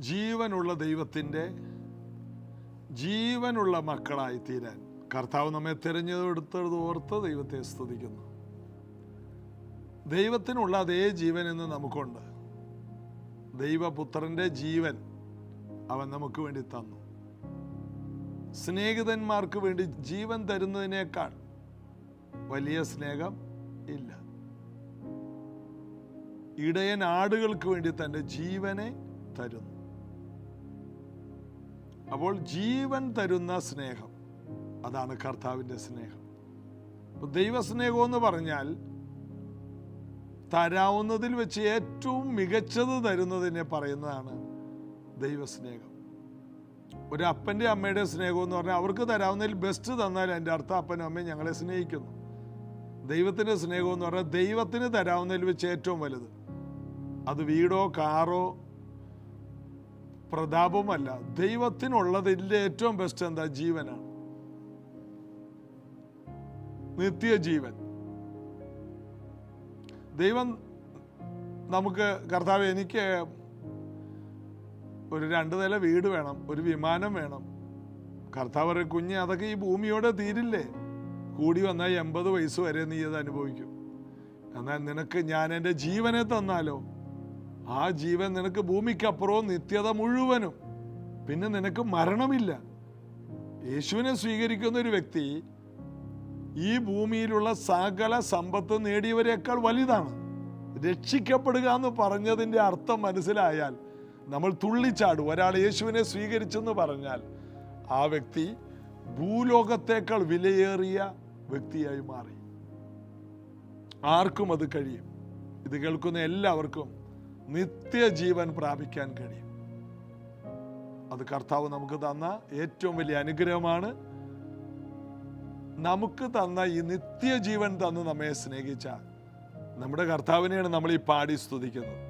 ജീവനുള്ള ദൈവത്തിൻ്റെ ജീവനുള്ള മക്കളായി തീരാൻ കർത്താവ് നമ്മെ തിരഞ്ഞെടുത്തത് ഓർത്ത് ദൈവത്തെ സ്തുതിക്കുന്നു. ദൈവത്തിനുള്ള അതേ ജീവൻ ഇന്ന് നമുക്കുണ്ട്. ദൈവപുത്രൻ്റെ ജീവൻ അവൻ നമുക്ക് വേണ്ടി തന്നു. സ്നേഹിതന്മാർക്ക് വേണ്ടി ജീവൻ തരുന്നതിനേക്കാൾ വലിയ സ്നേഹം ഇല്ല. ഇടയൻ ആടുകൾക്ക് വേണ്ടി തൻ്റെ ജീവനെ തരുന്നു. അപ്പോൾ ജീവൻ തരുന്ന സ്നേഹം, അതാണ് കർത്താവിൻ്റെ സ്നേഹം. ദൈവസ്നേഹം എന്ന് പറഞ്ഞാൽ തരാവുന്നതിൽ വെച്ച് ഏറ്റവും മികച്ചത് തരുന്നതിനെ പറയുന്നതാണ് ദൈവസ്നേഹം. ഒരു അപ്പൻ്റെ അമ്മയുടെ സ്നേഹം എന്ന് പറഞ്ഞാൽ അവർക്ക് തരാവുന്നതിൽ ബെസ്റ്റ് തന്നാൽ എൻ്റെ അർത്ഥം അപ്പനും അമ്മയും ഞങ്ങളെ സ്നേഹിക്കുന്നു. ദൈവത്തിൻ്റെ സ്നേഹം എന്ന് പറഞ്ഞാൽ ദൈവത്തിന് തരാവുന്നതിൽ വെച്ച് ഏറ്റവും വലുത്. അത് വീടോ കാറോ പ്രതാപമല്ല. ദൈവത്തിനുള്ളതിൻ്റെ ഏറ്റവും ബെസ്റ്റ് എന്താ? ജീവനാണ്, നിത്യജീവൻ. ദൈവം നമുക്ക്, കർത്താവ് എനിക്ക് ഒരു 2 നില വീട് വേണം, ഒരു വിമാനം വേണം. കർത്താവ് പറയും, കുഞ്ഞ് അതൊക്കെ ഈ ഭൂമിയോടെ തീരില്ലേ, കൂടി വന്നാൽ 80 വയസ്സ് വരെ നീ അത് അനുഭവിക്കും. എന്നാൽ നിനക്ക് ഞാൻ എൻ്റെ ജീവനെ തന്നാലോ, ആ ജീവൻ നിനക്ക് ഭൂമിക്കപ്പുറവും നിത്യത മുഴുവനും, പിന്നെ നിനക്ക് മരണമില്ല. യേശുവിനെ സ്വീകരിക്കുന്ന ഒരു വ്യക്തി ഈ ഭൂമിയിലുള്ള സകല സമ്പത്ത് നേടിയവരെക്കാൾ വലുതാണ്. രക്ഷിക്കപ്പെടുക എന്ന് പറഞ്ഞതിൻ്റെ അർത്ഥം മനസ്സിലായാൽ നമ്മൾ തുള്ളിച്ചാടും. ഒരാൾ യേശുവിനെ സ്വീകരിച്ചെന്ന് പറഞ്ഞാൽ ആ വ്യക്തി ഭൂലോകത്തേക്കാൾ വിലയേറിയ വ്യക്തിയായി മാറി. ആർക്കും അത് കഴിയും. ഇത് കേൾക്കുന്ന എല്ലാവർക്കും നിത്യജീവൻ പ്രാപിക്കാൻ കഴിയും. അത് കർത്താവ് നമുക്ക് തന്ന ഏറ്റവും വലിയ അനുഗ്രഹമാണ്. നമുക്ക് തന്ന ഈ നിത്യജീവൻ തന്ന് നമ്മെ സ്നേഹിച്ച നമ്മുടെ കർത്താവിനെയാണ് നമ്മൾ ഈ പാടി സ്തുതിക്കുന്നത്.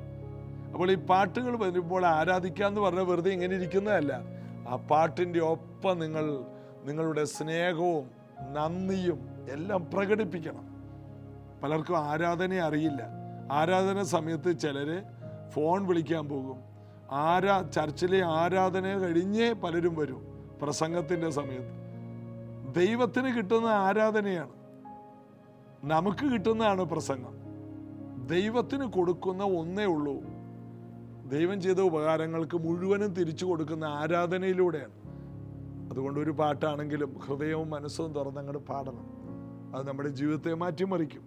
അപ്പോൾ ഈ പാട്ടുകൾ വരുമ്പോൾ ആരാധിക്കാന്ന് പറഞ്ഞാൽ വെറുതെ ഇങ്ങനെ ഇരിക്കുന്നതല്ല. ആ പാട്ടിൻ്റെ ഒപ്പം നിങ്ങളുടെ സ്നേഹവും നന്ദിയും എല്ലാം പ്രകടിപ്പിക്കണം. പലർക്കും ആരാധന അറിയില്ല. ആരാധന സമയത്ത് ചിലര് ഫോൺ വിളിക്കാൻ പോകും. ചർച്ചിലെ ആരാധന കഴിഞ്ഞേ പലരും വരും. പ്രസംഗത്തിൻ്റെ സമയത്ത് ദൈവത്തിന് കിട്ടുന്ന ആരാധനയാണ്, നമുക്ക് കിട്ടുന്നതാണ് പ്രസംഗം. ദൈവത്തിന് കൊടുക്കുന്ന ഒന്നേ ഉള്ളൂ. ദൈവം ചെയ്ത ഉപകാരങ്ങൾക്ക് മുഴുവനും തിരിച്ചു കൊടുക്കുന്ന ആരാധനയിലൂടെയാണ്. അതുകൊണ്ട് ഒരു പാട്ടാണെങ്കിലും ഹൃദയവും മനസ്സും തുറന്നങ്ങോട്ട് പാടണം. അത് നമ്മുടെ ജീവിതത്തെ മാറ്റിമറിക്കും.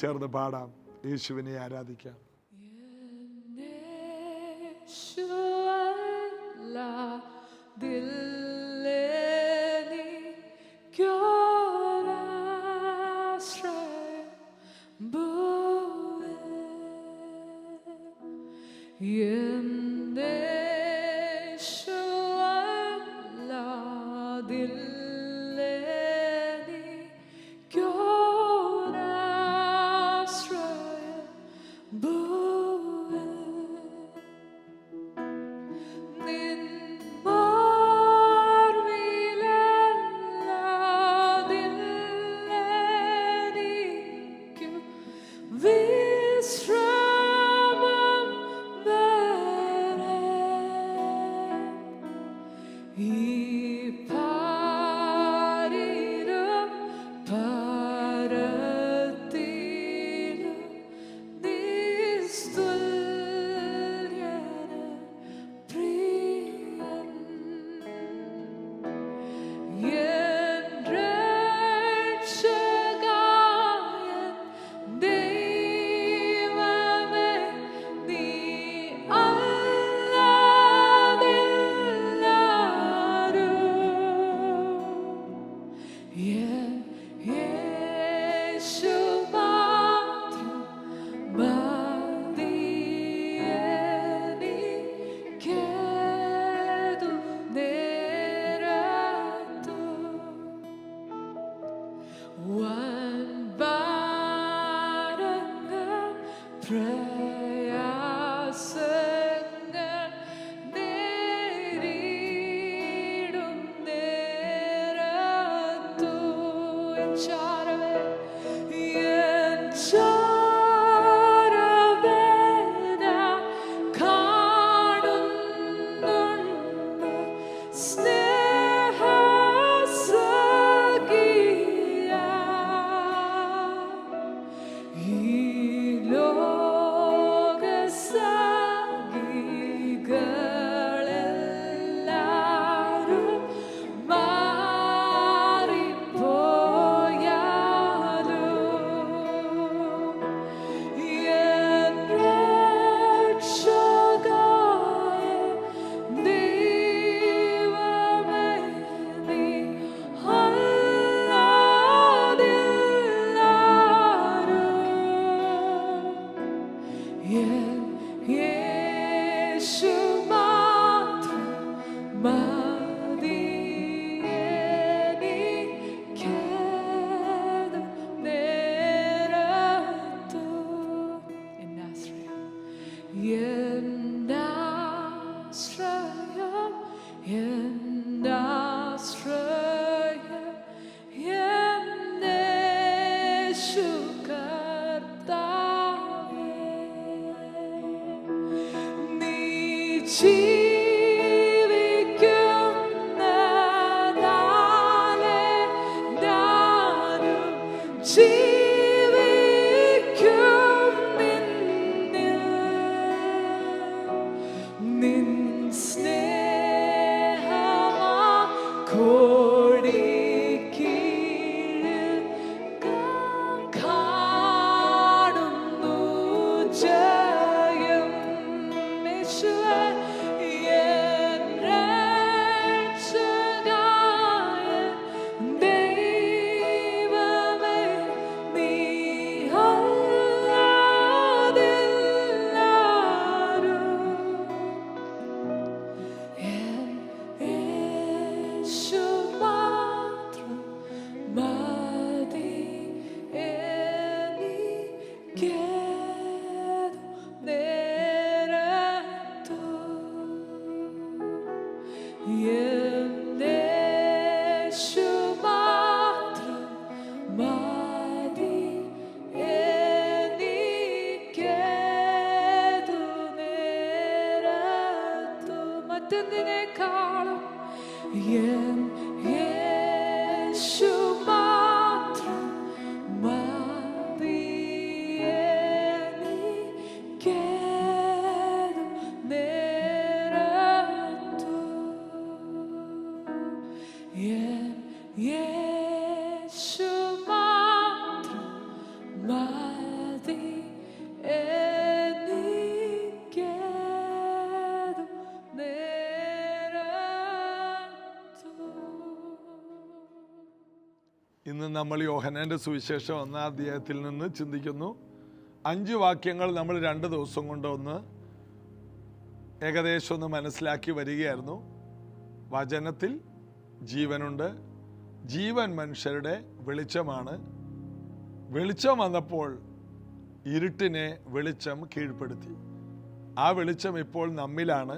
ചേർന്ന് പാടാം, യേശുവിനെ ആരാധിക്കാം. ഇന്ന് നമ്മൾ യോഹന്നാന്റെ സുവിശേഷം 1-ാം അധ്യായത്തിൽ നിന്ന് ചിന്തിക്കുന്നു. 5 വാക്യങ്ങൾ നമ്മൾ 2 ദിവസം കൊണ്ട് ഏകദേശം ഒന്ന് മനസ്സിലാക്കി വരികയായിരുന്നു. വചനത്തിൽ ജീവനുണ്ട്, ജീവൻ മനുഷ്യരുടെ വെളിച്ചമാണ്. വെളിച്ചം വന്നപ്പോൾ ഇരുട്ടിനെ വെളിച്ചം കീഴ്പ്പെടുത്തി. ആ വെളിച്ചം ഇപ്പോൾ നമ്മിലാണ്.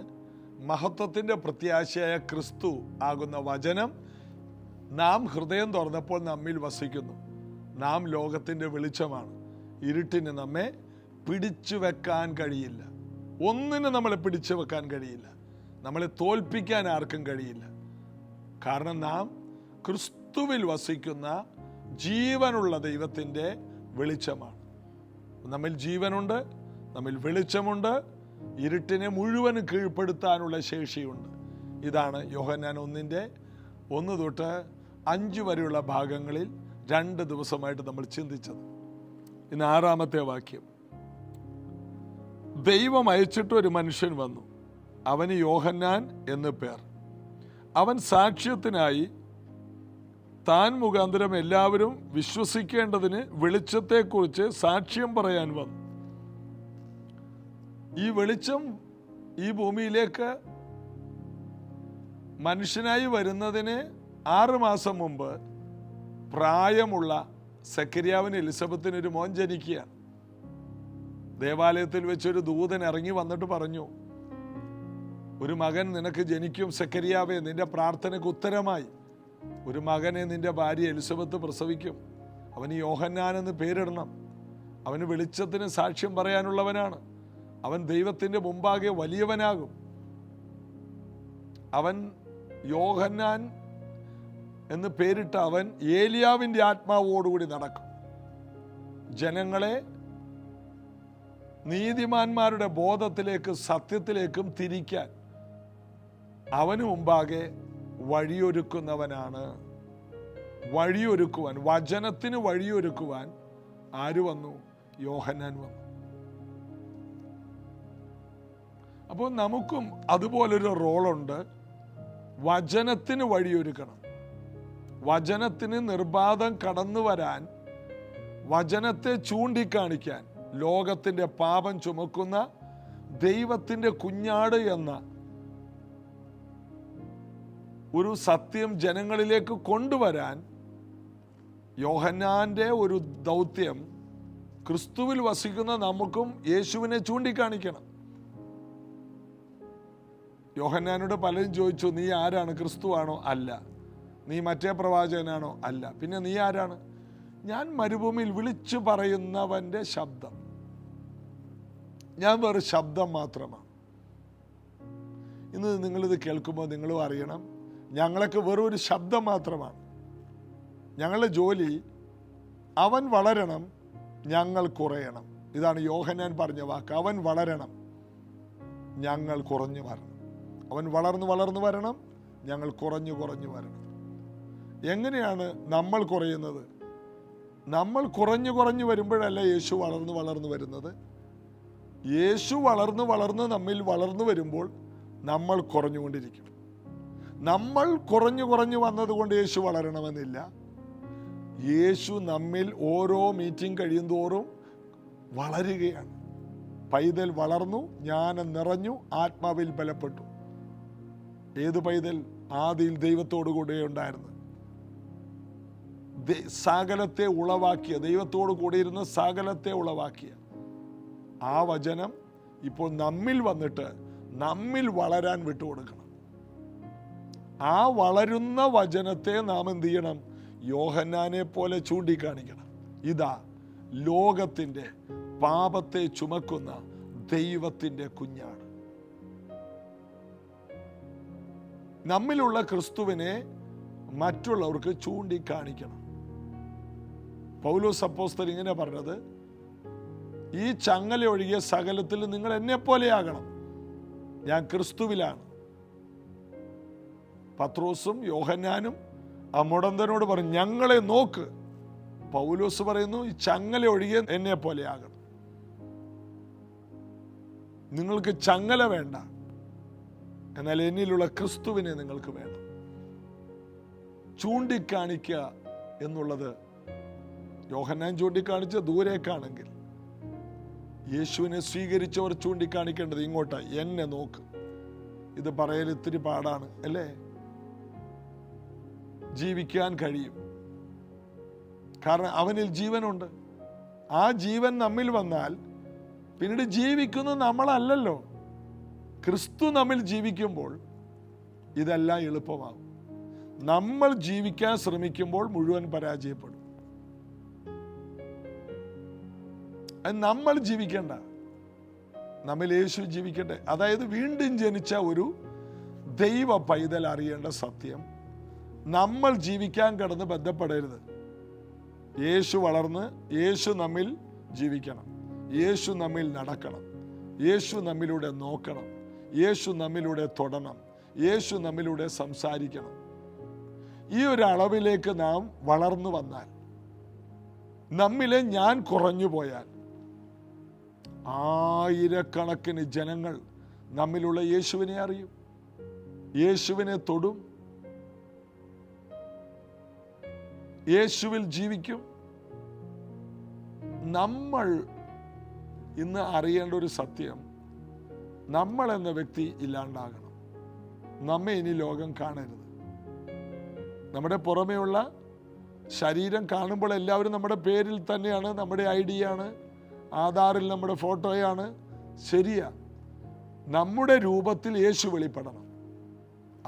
മഹത്വത്തിൻ്റെ പ്രത്യാശയായ ക്രിസ്തു ആകുന്ന വചനം നാം ഹൃദയം തുറന്നപ്പോൾ നമ്മിൽ വസിക്കുന്നു. നാം ലോകത്തിൻ്റെ വെളിച്ചമാണ്. ഇരുട്ടിന് നമ്മെ പിടിച്ചു വെക്കാൻ കഴിയില്ല. ഒന്നിനും നമ്മളെ പിടിച്ചു വെക്കാൻ കഴിയില്ല. നമ്മളെ തോൽപ്പിക്കാൻ ആർക്കും കഴിയില്ല. കാരണം നാം ക്രിസ്തുവിൽ വസിക്കുന്ന ജീവനുള്ള ദൈവത്തിൻ്റെ വെളിച്ചമാണ്. നമ്മിൽ ജീവനുണ്ട്, നമ്മിൽ വെളിച്ചമുണ്ട്, ഇരുട്ടിനെ മുഴുവൻ കീഴ്പ്പെടുത്താനുള്ള ശേഷിയുണ്ട്. ഇതാണ് യോഹന്നാൻ 1 തൊട്ട് 5 വരെയുള്ള ഭാഗങ്ങളിൽ 2 ദിവസമായിട്ട് നമ്മൾ ചിന്തിച്ചത്. ഇന്ന് 6-ാമത്തെ വാക്യം. ദൈവം അയച്ചിട്ട് ഒരു മനുഷ്യൻ വന്നു, അവന് യോഹന്നാൻ എന്ന് പേർ. അവൻ സാക്ഷ്യത്തിനായി താൻ മുഖാന്തരം എല്ലാവരും വിശ്വസിക്കേണ്ടതിന് വെളിച്ചത്തെക്കുറിച്ച് സാക്ഷ്യം പറയാൻ വന്നു. ഈ വെളിച്ചം ഈ ഭൂമിയിലേക്ക് മനുഷ്യനായി വരുന്നതിന് 6 മാസം മുമ്പ് പ്രായമുള്ള സെക്കരിയാവിന് എലിസബത്തിന് ഒരു മോൻ ജനിക്കുകയാണ്. ദേവാലയത്തിൽ വെച്ചൊരു ദൂതൻ ഇറങ്ങി വന്നിട്ട് പറഞ്ഞു, ഒരു മകൻ നിനക്ക് ജനിക്കും സെക്കരിയാവേ, നിന്റെ പ്രാർത്ഥനയ്ക്ക് ഉത്തരമായി ഒരു മകനെ നിന്റെ ഭാര്യ എലിസബത്ത് പ്രസവിക്കും. അവന് യോഹന്നാൻ എന്ന് പേരിടണം. അവന് വെളിച്ചത്തിന് സാക്ഷ്യം പറയാനുള്ളവനാണ്. അവൻ ദൈവത്തിൻ്റെ മുമ്പാകെ വലിയവനാകും. അവൻ യോഹന്നാൻ എന്ന് പേരിട്ട അവൻ ഏലിയാവിൻ്റെ ആത്മാവോടുകൂടി നടക്കും. ജനങ്ങളെ നീതിമാന്മാരുടെ ബോധത്തിലേക്കും സത്യത്തിലേക്കും തിരിക്കാൻ അവന് മുമ്പാകെ വഴിയൊരുക്കുന്നവനാണ്. വഴിയൊരുക്കുവാൻ, വചനത്തിന് വഴിയൊരുക്കുവാൻ ആര് വന്നു? യോഹന്നാൻ വന്നു. അപ്പോൾ നമുക്കും അതുപോലൊരു റോളുണ്ട്. വചനത്തിന് വഴിയൊരുക്കണം. വചനത്തിന് നിർബാധം കടന്നു വരാൻ, വചനത്തെ ചൂണ്ടിക്കാണിക്കാൻ ലോകത്തിൻ്റെ പാപം ചുമക്കുന്ന ദൈവത്തിൻ്റെ കുഞ്ഞാട് എന്ന ഒരു സത്യം ജനങ്ങളിലേക്ക് കൊണ്ടുവരാൻ യോഹന്നാന്റെ ഒരു ദൗത്യം ക്രിസ്തുവിൽ വസിക്കുന്ന നമുക്കും യേശുവിനെ ചൂണ്ടിക്കാണിക്കണം. യോഹന്നാനോട് പലരും ചോദിച്ചു, നീ ആരാണ്? ക്രിസ്തുവാണോ? അല്ല. നീ മറ്റേ പ്രവാചകനാണോ? അല്ല. പിന്നെ നീ ആരാണ്? ഞാൻ മരുഭൂമിയിൽ വിളിച്ചു പറയുന്നവൻ്റെ ശബ്ദം. ഞാൻ വേറെ ശബ്ദം മാത്രമാണ്. ഇന്ന് നിങ്ങളിത് കേൾക്കുമ്പോൾ നിങ്ങളും അറിയണം, ഞങ്ങളൊക്കെ വെറും ഒരു ശബ്ദം മാത്രമാണ്. ഞങ്ങളുടെ ജോലി അവൻ വളരണം, ഞങ്ങൾ കുറയണം. ഇതാണ് യോഹന്നാൻ പറഞ്ഞ വാക്ക്. അവൻ വളരണം, ഞങ്ങൾ കുറഞ്ഞു വരണം. അവൻ വളർന്നു വളർന്നു വരണം, ഞങ്ങൾ കുറഞ്ഞു കുറഞ്ഞു വരണം. എങ്ങനെയാണ് നമ്മൾ കുറയുന്നത്? നമ്മൾ കുറഞ്ഞു കുറഞ്ഞു വരുമ്പോഴല്ല യേശു വളർന്നു വളർന്നു വരുന്നത്. യേശു വളർന്നു വളർന്ന് നമ്മിൽ വളർന്നു വരുമ്പോൾ നമ്മൾ കുറഞ്ഞുകൊണ്ടിരിക്കും. നമ്മൾ കുറഞ്ഞു കുറഞ്ഞു വന്നതുകൊണ്ട് യേശു വളരണമെന്നില്ല. യേശു നമ്മിൽ ഓരോ മീറ്റിംഗ് കഴിയും തോറും വളരുകയാണ്. പൈതൽ വളർന്നു, ജ്ഞാനം നിറഞ്ഞു, ആത്മാവിൽ ബലപ്പെട്ടു. ഏത് പൈതൽ? ആദിയിൽ ദൈവത്തോടു കൂടെ ഉണ്ടായിരുന്നു, സകലത്തെ ഉളവാക്കിയ, ദൈവത്തോടു കൂടെ ഇരുന്ന് സകലത്തെ ഉളവാക്കിയ ആ വചനം ഇപ്പോൾ നമ്മിൽ വന്നിട്ട് നമ്മിൽ വളരാൻ വിട്ടുകൊടുക്കണം. ആ വളരുന്ന വചനത്തെ നാം എന്ത് ചെയ്യണം? യോഹന്നാനെ പോലെ ചൂണ്ടിക്കാണിക്കണം. ഇതാ ലോകത്തിൻ്റെ പാപത്തെ ചുമക്കുന്ന ദൈവത്തിൻ്റെ കുഞ്ഞാണ്. നമ്മിലുള്ള ക്രിസ്തുവിനെ മറ്റുള്ളവർക്ക് ചൂണ്ടിക്കാണിക്കണം. പൗലോസ് അപ്പോസ്തലൻ ഇങ്ങനെ പറഞ്ഞത്, ഈ ചങ്ങല ഒഴികെ സകലത്തിൽ നിങ്ങൾ എന്നെ പോലെയാകണം, ഞാൻ ക്രിസ്തുവിലാണ്. പത്രോസും യോഹന്നാനും ആ മുടന്തനോട് പറഞ്ഞു, ഞങ്ങളെ നോക്ക്. പൗലോസ് പറയുന്നു, ഈ ചങ്ങല ഒഴികെ എന്നെ പോലെയാകണം. നിങ്ങൾക്ക് ചങ്ങല വേണ്ട, എന്നാൽ എന്നിലുള്ള ക്രിസ്തുവിനെ നിങ്ങൾക്ക് വേണം. ചൂണ്ടിക്കാണിക്കുക എന്നുള്ളത് യോഹന്നാൻ ചൂണ്ടിക്കാണിച്ച ദൂരേക്കാണെങ്കിൽ, യേശുവിനെ സ്വീകരിച്ചവർ ചൂണ്ടിക്കാണിക്കേണ്ടത് ഇങ്ങോട്ടാ, എന്നെ നോക്ക്. ഇത് പറയൽ ഇത്തിരി പാടാണ് അല്ലേ? ജീവിക്കാൻ കഴിയും, കാരണം അവനിൽ ജീവനുണ്ട്. ആ ജീവൻ നമ്മിൽ വന്നാൽ പിന്നീട് ജീവിക്കുന്നത് നമ്മളല്ലല്ലോ, ക്രിസ്തു നമ്മിൽ ജീവിക്കുമ്പോൾ ഇതെല്ലാം എളുപ്പമാകും. നമ്മൾ ജീവിക്കാൻ ശ്രമിക്കുമ്പോൾ മുഴുവൻ പരാജയപ്പെടും. നമ്മൾ ജീവിക്കണ്ട, നമ്മിൽ യേശു ജീവിക്കട്ടെ. അതായത് വീണ്ടും ജനിച്ച ഒരു ദൈവ പൈതൽ അറിയേണ്ട സത്യം, നമ്മൾ ജീവിക്കാൻ കിടന്ന് ബന്ധപ്പെടരുത്. യേശു വളർന്ന് യേശു നമ്മിൽ ജീവിക്കണം, യേശു നമ്മിൽ നടക്കണം, യേശു നമ്മിലൂടെ നോക്കണം, യേശു നമ്മിലൂടെ തൊടണം, യേശു നമ്മിലൂടെ സംസാരിക്കണം. ഈ ഒരു അളവിലേക്ക് നാം വളർന്നു വന്നാൽ, നമ്മിലെ ഞാൻ കുറഞ്ഞു പോയാൽ, ആയിരക്കണക്കിന് ജനങ്ങൾ നമ്മിലുള്ള യേശുവിനെ അറിയും, യേശുവിനെ തൊടും, യേശുവിൽ ജീവിക്കും. നമ്മൾ ഇന്ന് അറിയേണ്ട ഒരു സത്യം, നമ്മൾ എന്ന വ്യക്തി ഇല്ലാണ്ടാകണം. നമ്മെ ഇനി ലോകം കാണരുത്. നമ്മുടെ പുറമേയുള്ള ശരീരം കാണുമ്പോൾ എല്ലാവരും നമ്മുടെ പേരിൽ തന്നെയാണ്, നമ്മുടെ ID ആണ്, ആധാറിൽ നമ്മുടെ ഫോട്ടോയാണ്. ശരിയാ, നമ്മുടെ രൂപത്തിൽ യേശു വെളിപ്പെടണം.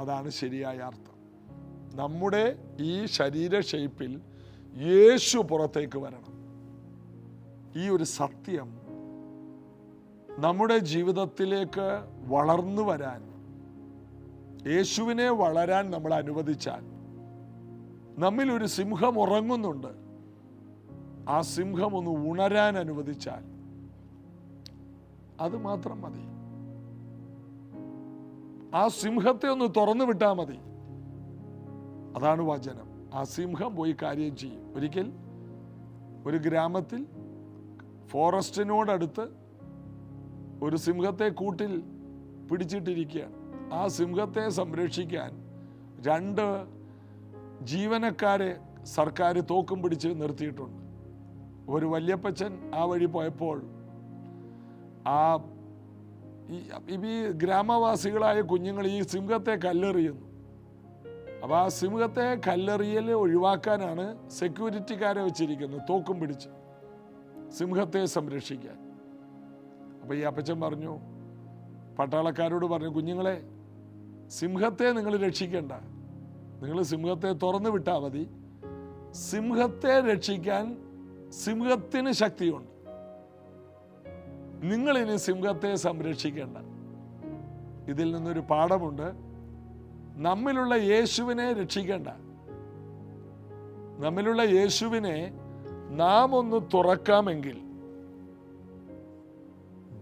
അതാണ് ശരിയായ അർത്ഥം. നമ്മുടെ ഈ ശരീര ഷേപ്പിൽ യേശു പുറത്തേക്ക് വരണം. ഈ ഒരു സത്യം നമ്മുടെ ജീവിതത്തിലേക്ക് വളർന്നു വരാൻ, യേശുവിനെ വളരാൻ നമ്മൾ അനുവദിച്ചാൽ, നമ്മിൽ ഒരു സിംഹം ഉറങ്ങുന്നുണ്ട്, ആ സിംഹം ഒന്ന് ഉണരാൻ അനുവദിച്ചാൽ അത് മാത്രം മതി. ആ സിംഹത്തെ ഒന്ന് തുറന്നു വിട്ടാൽ മതി. അതാണ് വചനം. ആ സിംഹം പോയി കാര്യം ചെയ്യും. ഒരിക്കൽ ഒരു ഗ്രാമത്തിൽ ഫോറസ്റ്റിനോടടുത്ത് ഒരു സിംഹത്തെ കൂട്ടിൽ പിടിച്ചിട്ടിരിക്കുകയാണ്. ആ സിംഹത്തെ സംരക്ഷിക്കാൻ 2 ജീവനക്കാരെ സർക്കാർ തോക്കും പിടിച്ച് നിർത്തിയിട്ടുണ്ട്. ഒരു വല്യപ്പച്ചൻ ആ വഴി പോയപ്പോൾ ഈ ഗ്രാമവാസികളായ കുഞ്ഞുങ്ങൾ ഈ സിംഹത്തെ കല്ലെറിയുന്നു. അപ്പോൾ ആ സിംഹത്തെ കല്ലെറിയൽ ഒഴിവാക്കാനാണ് സെക്യൂരിറ്റിക്കാരെ വെച്ചിരിക്കുന്നത്, തോക്കും പിടിച്ച് സിംഹത്തെ സംരക്ഷിക്കാൻ. അപ്പോൾ ഈ അപ്പച്ചൻ പറഞ്ഞു, പട്ടാളക്കാരോട് പറഞ്ഞു, കുഞ്ഞുങ്ങളെ സിംഹത്തെ നിങ്ങൾ രക്ഷിക്കേണ്ട, നിങ്ങൾ സിംഹത്തെ തുറന്നു വിട്ടാൽ മതി. സിംഹത്തെ രക്ഷിക്കാൻ സിംഹത്തിന് ശക്തിയുണ്ട്. നിങ്ങളിനി സിംഹത്തെ സംരക്ഷിക്കേണ്ട. ഇതിൽ നിന്നൊരു പാഠമുണ്ട്. നമ്മിലുള്ള യേശുവിനെ രക്ഷിക്കേണ്ട. നമ്മിലുള്ള യേശുവിനെ നാം ഒന്ന് തുറക്കാമെങ്കിൽ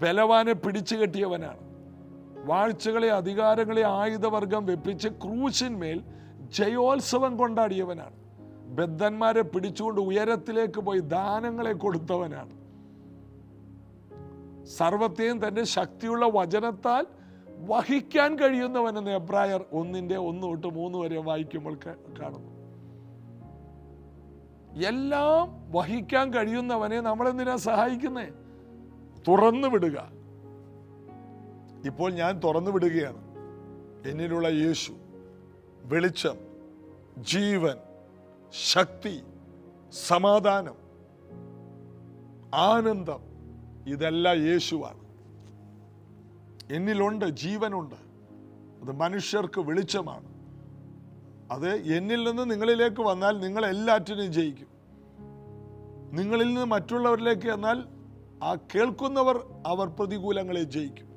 ബലവാനെ പിടിച്ചു കെട്ടിയവനാണ്. വാഴ്ചകളെ അധികാരങ്ങളെ ആയുധവർഗം വെപ്പിച്ച് ക്രൂശിന്മേൽ ജയോത്സവം കൊണ്ടാടിയവനാണ്. ബദ്ധന്മാരെ പിടിച്ചുകൊണ്ട് ഉയരത്തിലേക്ക് പോയി ദാനങ്ങളെ കൊടുത്തവനാണ്. സർവത്തെയും തന്റെ ശക്തിയുള്ള വചനത്താൽ വഹിക്കാൻ കഴിയുന്നവനെന്ന് എബ്രായർ 1:1-3 വരെ വായിക്കുമ്പോൾ കാണുന്നു. എല്ലാം വഹിക്കാൻ കഴിയുന്നവനെ നമ്മളെന്തിനാ സഹായിക്കുന്നേ? തുറന്നു വിടുക. ഇപ്പോൾ ഞാൻ തുറന്നു വിടുകയാണ്. എന്നിലുള്ള യേശു, വെളിച്ചം, ജീവൻ, ശക്തി, സമാധാനം, ആനന്ദം, ഇതെല്ലാം യേശുവാണ്. എന്നിലുണ്ട്, ജീവനുണ്ട്. അത് മനുഷ്യർക്ക് വെളിച്ചമാണ്. അത് എന്നിൽ നിന്ന് നിങ്ങളിലേക്ക് വന്നാൽ നിങ്ങൾ എല്ലാറ്റിനും ജയിക്കും. നിങ്ങളിൽ നിന്ന് മറ്റുള്ളവരിലേക്ക് എന്നാൽ ആ കേൾക്കുന്നവർ അവർ പ്രതികൂലങ്ങളെ ജയിക്കും.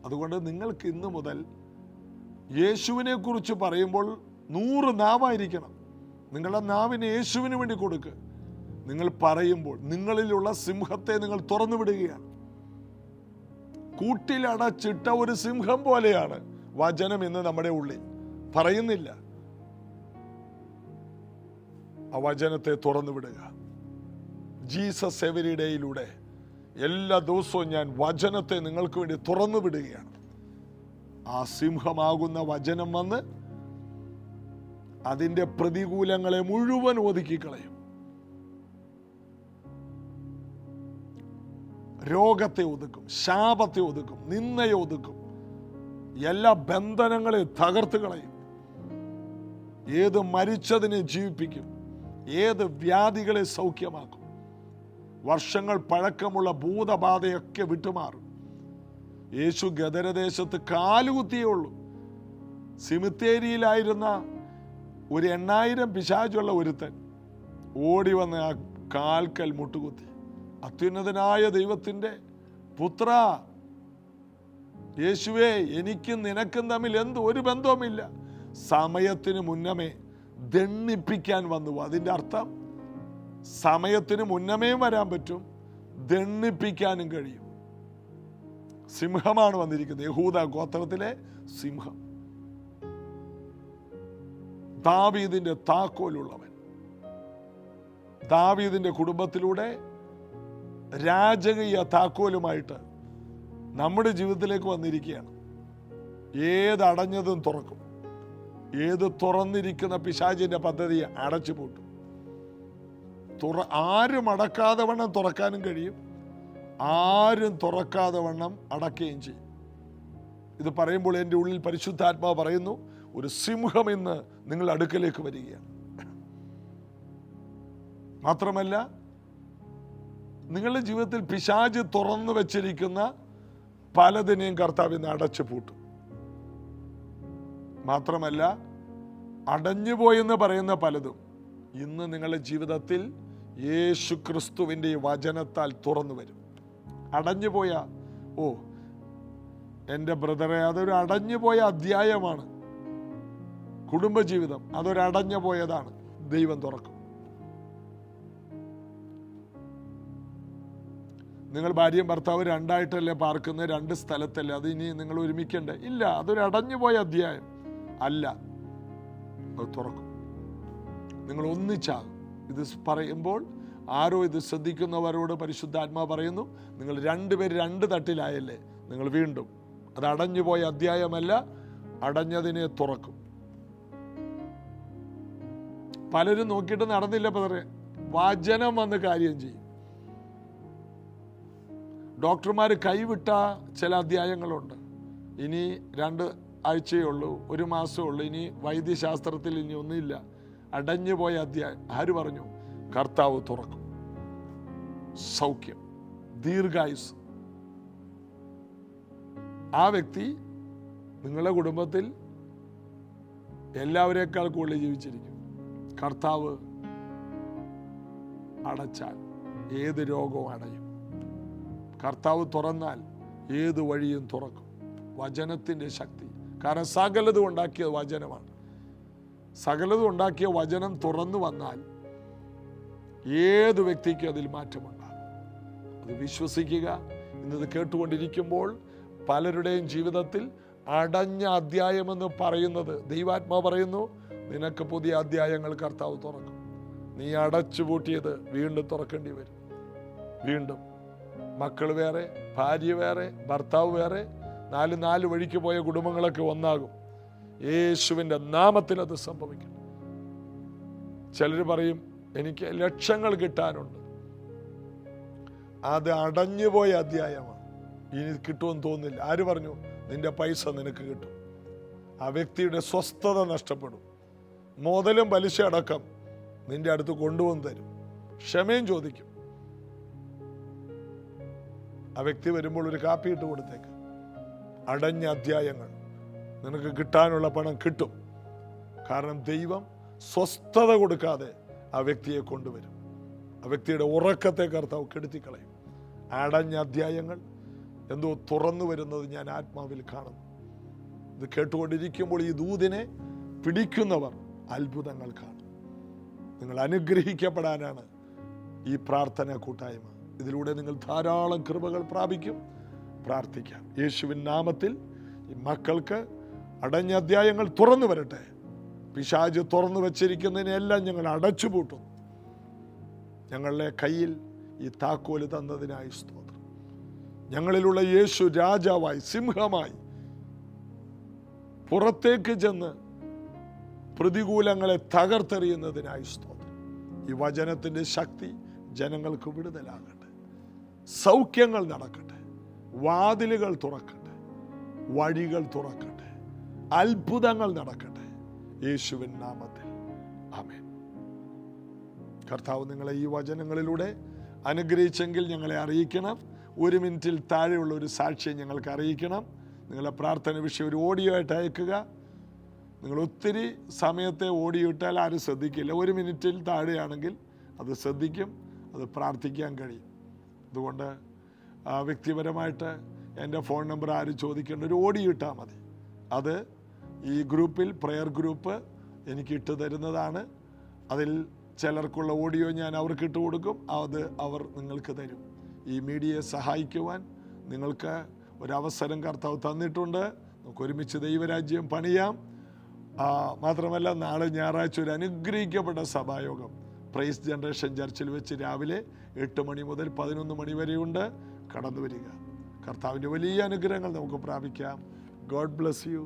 അതുകൊണ്ട് നിങ്ങൾക്ക് ഇന്നു മുതൽ യേശുവിനെ കുറിച്ച് പറയുമ്പോൾ 100 നാവായിരിക്കണം. നിങ്ങളുടെ നാവിന് യേശുവിന് വേണ്ടി കൊടുക്കുക. നിങ്ങൾ പറയുമ്പോൾ നിങ്ങളിലുള്ള സിംഹത്തെ നിങ്ങൾ തുറന്നു വിടുകയാണ്. കൂട്ടിലടച്ചിട്ട ഒരു സിംഹം പോലെയാണ് വചനം ഇന്ന് നമ്മുടെ ഉള്ളിൽ. പറയുന്നില്ല, ആ വചനത്തെ തുറന്നു വിടുക. ജീസസ് എവരി ഡേയിലൂടെ എല്ലാ ദിവസവും ഞാൻ വചനത്തെ നിങ്ങൾക്ക് വേണ്ടി തുറന്നു വിടുകയാണ്. ആ സിംഹമാകുന്ന വചനം വന്ന് അതിൻ്റെ പ്രതികൂലങ്ങളെ മുഴുവൻ ഒതുക്കിക്കളയും. രോഗത്തെ ഒതുക്കും, ശാപത്തെ ഒതുക്കും, നിന്ദയെ ഒതുക്കും, എല്ലാ ബന്ധനങ്ങളെ തകർത്ത് കളയും. ഏത് മരിച്ചതിനെ ജീവിപ്പിക്കും, ഏത് വ്യാധികളെ സൗഖ്യമാക്കും. വർഷങ്ങൾ പഴക്കമുള്ള ഭൂതബാധയൊക്കെ വിട്ടുമാറും. യേശു ഗദരദേശത്ത് കാലുകുത്തിയേ ഉള്ളൂ. സിമിത്തേരിയിലായിരുന്ന ഒരു 8000 പിശാചുള്ള ഒരുത്തൻ ഓടി വന്ന് ആ കാൽക്കൽ മുട്ടുകുത്തി, അത്യുന്നതനായ ദൈവത്തിൻ്റെ പുത്ര യേശുവേ, എനിക്കും നിനക്കും തമ്മിൽ ഒരു ബന്ധവുമില്ല. സമയത്തിന് മുന്നമേ ദണ്ണിപ്പിക്കാൻ വന്നു. അതിൻ്റെ അർത്ഥം സമയത്തിന് മുന്നമേ വരാൻ പറ്റും, ദണ്ണിപ്പിക്കാനും കഴിയും. സിംഹമാണ് വന്നിരിക്കുന്നത്, യഹൂദ ഗോത്രത്തിലെ സിംഹം, ദാവീദിന്റെ താക്കോലുള്ളവൻ. ദാവീദിന്റെ കുടുംബത്തിലൂടെ രാജകീയ താക്കോലുമായിട്ട് നമ്മുടെ ജീവിതത്തിലേക്ക് വന്നിരിക്കുകയാണ്. ഏതടഞ്ഞതും തുറക്കും. ഏത് തുറന്നിരിക്കുന്ന പിശാചിന്റെ പദ്ധതി അടച്ചു പൂട്ടും. ആരും അടക്കാതെ വണ്ണം തുറക്കാനും കഴിയും, ആരും തുറക്കാതെ വണ്ണം അടക്കുകയും ചെയ്യും. ഇത് പറയുമ്പോൾ എൻ്റെ ഉള്ളിൽ പരിശുദ്ധാത്മാവ് പറയുന്നു, ഒരു സിംഹം ഇന്ന് നിങ്ങൾ അടുക്കലേക്ക് വരികയാണ്. മാത്രമല്ല, നിങ്ങളുടെ ജീവിതത്തിൽ പിശാച് തുറന്നു വെച്ചിരിക്കുന്ന പലതിനെയും കർത്താവ് ഇന്ന് അടച്ചു പൂട്ടും. മാത്രമല്ല, അടഞ്ഞുപോയെന്ന് പറയുന്ന പലതും ഇന്ന് നിങ്ങളുടെ ജീവിതത്തിൽ യേശു ക്രിസ്തുവിൻ്റെ വചനത്താൽ തുറന്നു വരും. അടഞ്ഞുപോയ എൻ്റെ ബ്രദറെ, അതൊരു അടഞ്ഞുപോയ അധ്യായമാണ്. കുടുംബജീവിതം അതൊരടഞ്ഞു പോയതാണ്. ദൈവം തുറക്കും. നിങ്ങൾ ഭാര്യയും ഭർത്താവ് രണ്ടായിട്ടല്ലേ പാർക്കുന്നത്, 2 സ്ഥലത്തല്ലേ, അത് ഇനി നിങ്ങൾ ഒരുമിക്കണ്ടേ? ഇല്ല, അതൊരു അടഞ്ഞുപോയ അധ്യായം അല്ല. അത് തുറക്കും. നിങ്ങൾ ഒന്നിച്ചാകും. ഇത് പറയുമ്പോൾ ആരോ ഇത് ശ്രദ്ധിക്കുന്നവരോട് പരിശുദ്ധാത്മാവ് പറയുന്നു, നിങ്ങൾ 2 പേര് 2 തട്ടിലായല്ലേ, നിങ്ങൾ വീണ്ടും, അത് അടഞ്ഞുപോയ അധ്യായമല്ല, അടഞ്ഞതിനെ തുറക്കും. പലരും നോക്കിയിട്ട് നടന്നില്ല പതറെ, വചനം വന്ന് കാര്യം ചെയ്യും. ഡോക്ടർമാർ കൈവിട്ട ചില അധ്യായങ്ങളുണ്ട്. ഇനി 2 ആഴ്ചയേ ഉള്ളൂ, 1 മാസമേ ഉള്ളൂ, ഇനി വൈദ്യശാസ്ത്രത്തിൽ ഇനി ഒന്നുമില്ല. അടഞ്ഞുപോയ അധ്യായം ആര് പറഞ്ഞു? കർത്താവ് തുറക്കും. സൗഖ്യം, ദീർഘായുസ്. ആ വ്യക്തി നിങ്ങളുടെ കുടുംബത്തിൽ എല്ലാവരേക്കാൾ കൂടുതൽ ജീവിച്ചിരിക്കും. കർത്താവ് അടച്ചാൽ ഏത് രോഗവും അടയും. കർത്താവ് തുറന്നാൽ ഏത് വഴിയും തുറക്കും. വചനത്തിൻ്റെ ശക്തി. കാരണം സകലതും ഉണ്ടാക്കിയ വചനമാണ്. സകലതും ഉണ്ടാക്കിയ വചനം തുറന്നു വന്നാൽ ഏത് വ്യക്തിക്കും അതിൽ മാറ്റമുണ്ടാകും. അത് വിശ്വസിക്കുക. ഇന്നത് കേട്ടുകൊണ്ടിരിക്കുമ്പോൾ പലരുടെയും ജീവിതത്തിൽ അടഞ്ഞ അധ്യായമെന്ന് പറയുന്നത് ദൈവാത്മാവ് പറയുന്നു, നിനക്ക് പുതിയ അധ്യായങ്ങൾ കർത്താവ് തുറക്കും. നീ അടച്ചുപൂട്ടിയത് വീണ്ടും തുറക്കേണ്ടി വരും. വീണ്ടും മക്കൾ വേറെ, ഭാര്യ വേറെ, ഭർത്താവ് വേറെ, നാല് വഴിക്ക് പോയ കുടുംബങ്ങളൊക്കെ ഒന്നാകും. യേശുവിൻ്റെ നാമത്തിൽ അത് സംഭവിക്കും. ചിലർ പറയും എനിക്ക് ലക്ഷങ്ങൾ കിട്ടാനുണ്ട്. അത് അടഞ്ഞുപോയ അധ്യായമാണ്. ഇനി കിട്ടുമെന്ന് തോന്നുന്നില്ല. ആര് പറഞ്ഞു? നിന്റെ പൈസ നിനക്ക് കിട്ടും. ആ വ്യക്തിയുടെ സ്വസ്ഥത നഷ്ടപ്പെടും. മുതലും പലിശ അടക്കം നിന്റെ അടുത്ത് കൊണ്ടുവന്ന് തരും. ക്ഷമയും ചോദിക്കും. ആ വ്യക്തി വരുമ്പോൾ ഒരു കാപ്പി ഇട്ട് കൊടുത്തേക്ക്. അടഞ്ഞ അധ്യായങ്ങൾ നിനക്ക് കിട്ടാനുള്ള പണം കിട്ടും. കാരണം ദൈവം സ്വസ്ഥത കൊടുക്കാതെ ആ വ്യക്തിയെ കൊണ്ടുവരും. ആ വ്യക്തിയുടെ ഉറക്കത്തെ കർത്താവ് കെടുത്തിക്കളയും. അടഞ്ഞ അധ്യായങ്ങൾ എന്തോ തുറന്നു വരുന്നത് ഞാൻ ആത്മാവിൽ കാണുന്നു. ഇത് കേട്ടുകൊണ്ടിരിക്കുമ്പോൾ ഈ ദൂതിനെ പിടിക്കുന്നവർ അത്ഭുതങ്ങൾ കാണും. നിങ്ങൾ അനുഗ്രഹിക്കപ്പെടാനാണ് ഈ പ്രാർത്ഥന കൂട്ടായ്മ. ഇതിലൂടെ നിങ്ങൾ ധാരാളം കൃപകൾ പ്രാപിക്കും. പ്രാർത്ഥിക്കാം. യേശുവിൻ നാമത്തിൽ ഈ മക്കൾക്ക് അടഞ്ഞ അധ്യായങ്ങൾ തുറന്നു വരട്ടെ. പിശാച് തുറന്നു വച്ചിരിക്കുന്നതിനെല്ലാം ഞങ്ങൾ അടച്ചുപൂട്ടുന്നു. ഞങ്ങളുടെ കയ്യിൽ ഈ താക്കോല് തന്നതിനായി സ്തോത്രം. ഞങ്ങളിലുള്ള യേശു രാജാവായി സിംഹമായി പുറത്തേക്ക് ചെന്ന് പ്രതികൂലങ്ങളെ തകർത്തെറിയുന്നതിനായി സ്തോത്രം. ഈ വചനത്തിൻ്റെ ശക്തി ജനങ്ങൾക്ക് വിടുതലാകട്ടെ. സൗഖ്യങ്ങൾ നടക്കട്ടെ. വാതിലുകൾ തുറക്കട്ടെ. വഴികൾ തുറക്കട്ടെ. അത്ഭുതങ്ങൾ നടക്കട്ടെ. യേശുവിൻ നാമത്തിൽ ആമേൻ. കർത്താവ് നിങ്ങളെ ഈ വചനങ്ങളിലൂടെ അനുഗ്രഹിച്ചെങ്കിൽ ഞങ്ങളെ അറിയിക്കണം. 1 മിനിറ്റിൽ താഴെയുള്ള ഒരു സാക്ഷ്യം ഞങ്ങൾക്ക് അറിയിക്കണം. നിങ്ങളുടെ പ്രാർത്ഥന വിഷയം ഒരു ഓഡിയോ ആയിട്ട് അയക്കുക. നിങ്ങൾ ഒത്തിരി സമയത്തെ ഓഡിയോ ഇട്ടാൽ ആരും ശ്രദ്ധിക്കില്ല. 1 മിനിറ്റിൽ താഴെയാണെങ്കിൽ അത് ശ്രദ്ധിക്കും. അത് പ്രാർത്ഥിക്കാൻ കഴിയും. അതുകൊണ്ട് വ്യക്തിപരമായിട്ട് എൻ്റെ ഫോൺ നമ്പർ ആരും ചോദിക്കേണ്ട, ഒരു ഓഡിയോ ഇട്ടാൽ മതി. അത് ഈ ഗ്രൂപ്പിൽ പ്രെയർ ഗ്രൂപ്പ് എനിക്ക് ഇട്ട് തരുന്നതാണ്. അതിൽ ചിലർക്കുള്ള ഓഡിയോ ഞാൻ അവർക്ക് ഇട്ട് കൊടുക്കും. അത് അവർ നിങ്ങൾക്ക് തരും. ഈ മീഡിയയെ സഹായിക്കുവാൻ നിങ്ങൾക്ക് ഒരവസരം കർത്താവ് തന്നിട്ടുണ്ട്. നമുക്ക് ഒരുമിച്ച് ദൈവരാജ്യം പണിയാം. മാത്രമല്ല നാളെ ഞായറാഴ്ച ഒരു അനുഗ്രഹിക്കപ്പെട്ട സഭായോഗം പ്രൈസ് ജനറേഷൻ ചർച്ചിൽ വെച്ച് രാവിലെ 8 മണി മുതൽ 11 മണി വരെയുണ്ട്. കടന്നു വരിക. കർത്താവിൻ്റെ വലിയ അനുഗ്രഹങ്ങൾ നമുക്ക് പ്രാപിക്കാം. God bless you.